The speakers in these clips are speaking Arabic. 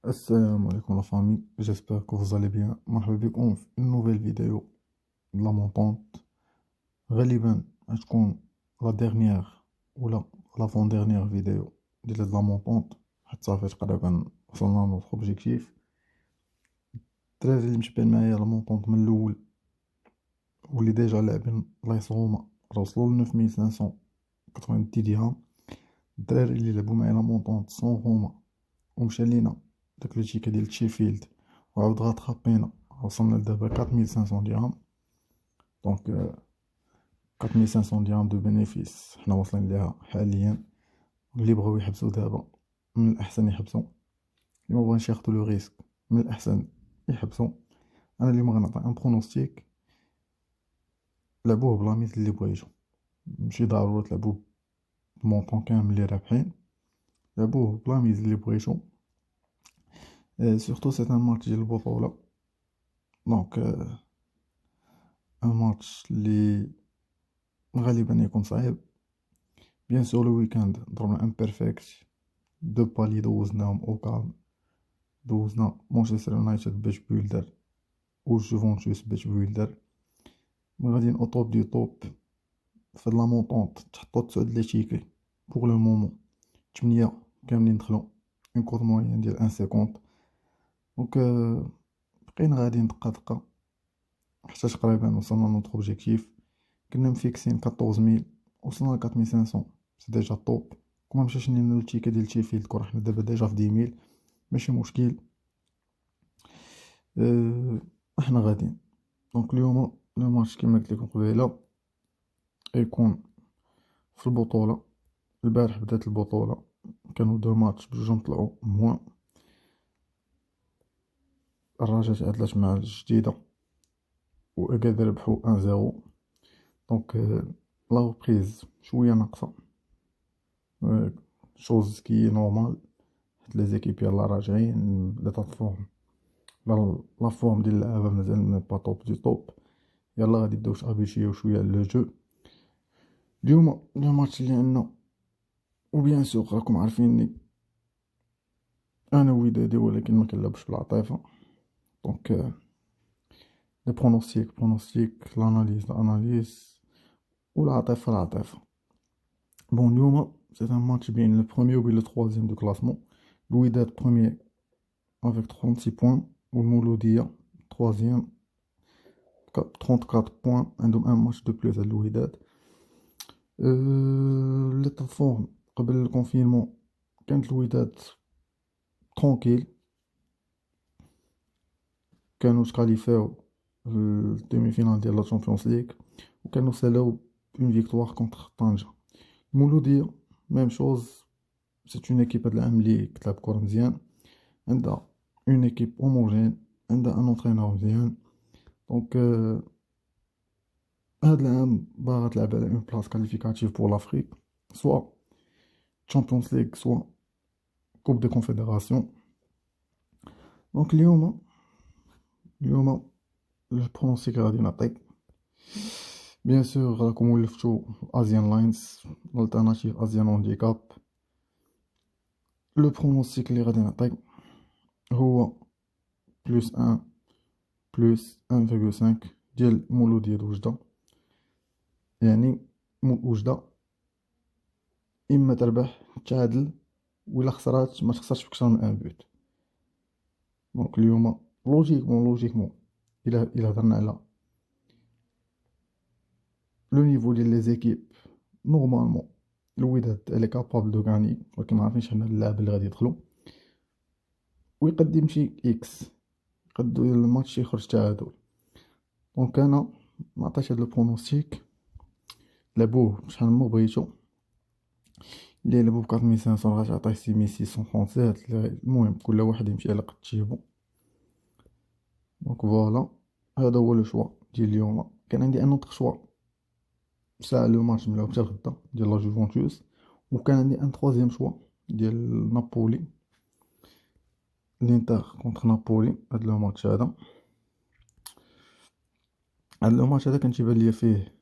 Assalamu alaikum la famille, j'espère que vous allez bien. مرحبا بكم في une nouvelle vidéo de la montante. غالبا غتكون لا dernière ولا l'avant-dernière vidéo ديال هاد لا montante، حيت صافي تقريبا وصلنا لنوتر اوبجيكتيف. الدراري اللي متبعين معايا لا montante من الاول واللي ديجا لاعبين لايص هما راه وصلوا ل 9590 درهم. الدراري اللي لعبوا معايا لا montante سون هما ومشى لينا داك لو تيكا ديال تشيفيلد وعاود غاتخابينا، وصلنا لدابا 4500 درهم. دونك 4500 درهم دو بينيفيس حنا واصلين ليها حاليا. اللي بغاو يحبسو دابا من الأحسن يحبسو، اللي مبغاش ياخدو لو ريسك من الأحسن يحبسو. أنا اليوم غنعطي ان برونوستيك، لعبوه بلا ميت اللي بغيتو، ماشي ضروري تلعبوه بمونطون كامل اللي رابحين، لعبوه بلا ميز اللي بغيتو. سورتو سيت ان ماتش ديال البطولة، دونك ان ماتش اللي غالبا يكون صعيب. بيان سور لو ويكاند ضربنا امبيرفكت، دو بالي دوزناهم او كالم، دوزنا مانشستر يونايتد باش بيلدر و جوفونتوس باش بيلدر. غاديين او توب دي توب في لا مونطونط، تحطو 9 لي تيكي بوغ لو مومون، 8 كاملين دخلو، اون كوت موين ديال 1.50. دونك بقينا غاديين دقة دقة حتى تقريبا وصلنا لنوتر اوبجيكتيف. كنا مفيكسين 14000، وصلنا ل 4500، سي ديجا طوب. كون مشاش لينا التيكا ديال تشيفيلد كون حنا دابا ديجا في 10000، ماشي مشكل. احنا غاديين. دونك اليوم لو ماتش كيما قلت لكم قبيله يكون في البطوله. البارح بدات البطوله، كانوا دو ماتش بجوجهم طلعوا موان. الرجاء تعادلات مع الجديده واكاد ربحوا 1-0. دونك لا ريبريز شويه ناقصه، شوز كي نورمال، حيت لي زيكيب يلاه راجعين لي فورم. لا فورم ديال اللعابه مازال مي با توب دي توب، يلا غادي يبداو ابيشيو شويه على لو جو. اليوم لو ماتش اللي عندنا، وبيان سور راكم عارفيني انا ودادي، ولكن ما كنلعبش بالعاطفه. دونك لي برونوستيك لاناليز والعاطفه العاطفه. بون اليوم سي ان ماتش بين لو بروميير و بين لو تروازيام دو كلاسمون. الوداد بروميير افيك 36 بوين، والمولوديه تروازيام 34 بوين، عندهم ان ماتش دو بلوس على الوداد. ليطا فورم قبل الكونفينمون كانت الوداد ترونكيل، كانوا تكاليفاو الدومي فينال ديال لا تشامبيونز ليغ، وكانوا سالاو اون فيكتوار كونتر طنجة. المولودية ميم شوز، سي اون ايكيب هاد العام لي كتلعب كورة مزيان، عندها اون ايكيب هوموجين، عندها ان اونترينور مزيان. دونك هاد العام باغا تلعب على اون بلاص كاليفيكاتيف بور لافريك، سوا تشامبيونز ليغ سوا كوب دي كونفيدراسيون. دونك اليوم البرونوستيك غادي نعطيك. بيان سور راكم ولفتو ازيان لاينز، الالتيرناتيف ازيان هانديكاب. لو برونوستيك اللي غادي نعطيك هو بلوس ان، بلوس 1.5 ديال مولودية وجدة. يعني وجدة اما تربح تعادل، ولا خسرات ما تخسرش بكثر من ان بوت. دونك اليوم لوجيكمون الا هضرنا على لو نيفو ديال لي زيكيب، نورمالمون الوداد الي كابابل دو غاني، ولكن ما عارفينش حنا اللاعب اللي غادي يدخلو، ويقد يمشي اكس، يقد الماتش يخرج تعادل. دونك انا ما عطيتش هاد لو برونوستيك، لعبوه شحال ما بغيتو. اللي لعبو ب 4500 غتعطيه 6637. المهم كل واحد يمشي على قد تيبو. دونك فوالا، هذا هو لو شوا ديال اليوم. كان عندي ان اوتر شوا ساعة لو ماتش ملعوب حتى الغدا ديال لا جوفونتوس، وكان عندي ان تروازيام شوا ديال نابولي، الانتر كونتر نابولي. هاد لو ماتش هذا، هاد لو ماتش هذا كان تيبان ليا فيه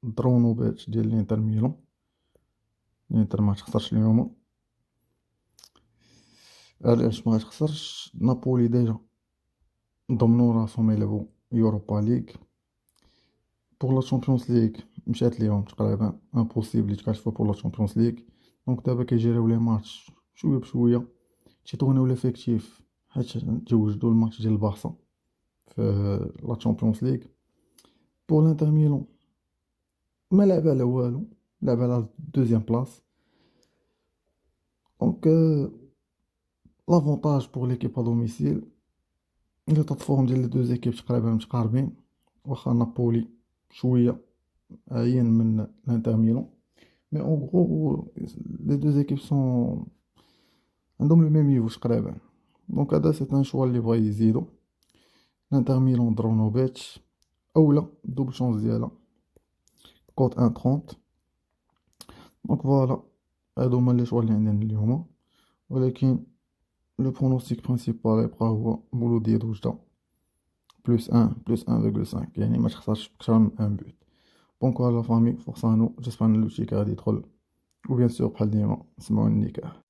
الدرونوبات ديال الانتر ميلان. الانتر ما تخسرش اليوم. علاش ما تخسرش؟ نابولي ديجا ضمنوا راسهم يلعبوا يوروبا ليغ. بور لا تشامبيونز ليغ مشات ليهم تقريبا امبوسيبل يتكاشفوا بور لا تشامبيونز ليغ. دونك دابا كيجريو لي ماتش شويه بشويه، تيطونيو ليفيكتيف حيت تجوجدوا الماتش ديال البارسا في لا تشامبيونز ليغ. بور لانتر ميلان ما لعب على والو، لعب على دوزيام بلاص. دونك لافونتاج بور ليكيب ا دوميسيل، لي فورم ديال لي دو زيكيب تقريبا متقاربين، واخا نابولي شويه عيان من الانتر ميلان. مي اون غرو لي دو زيكيب سون عندهم لو ميم نيفو تقريبا. دونك هذا سي ان شوا اللي بغا يزيدو. الانتر ميلان درونو بيتش اولا دوبل شونس ديالها كوت 1.30. دونك فوالا هادو هما لي شوا اللي عندنا اليوم. ولكن لو برونوستيك برينسيبال يبقى هو مولودية وجدة بلوس 1 بلوس 1.5، يعني ما تخسرش بكثر من 1 بوت. بونكو لا فامي فورسانو، جيسبر ان لو تشيك غادي يدخل، وبيان سور بحال ديما نسمعو النكاح.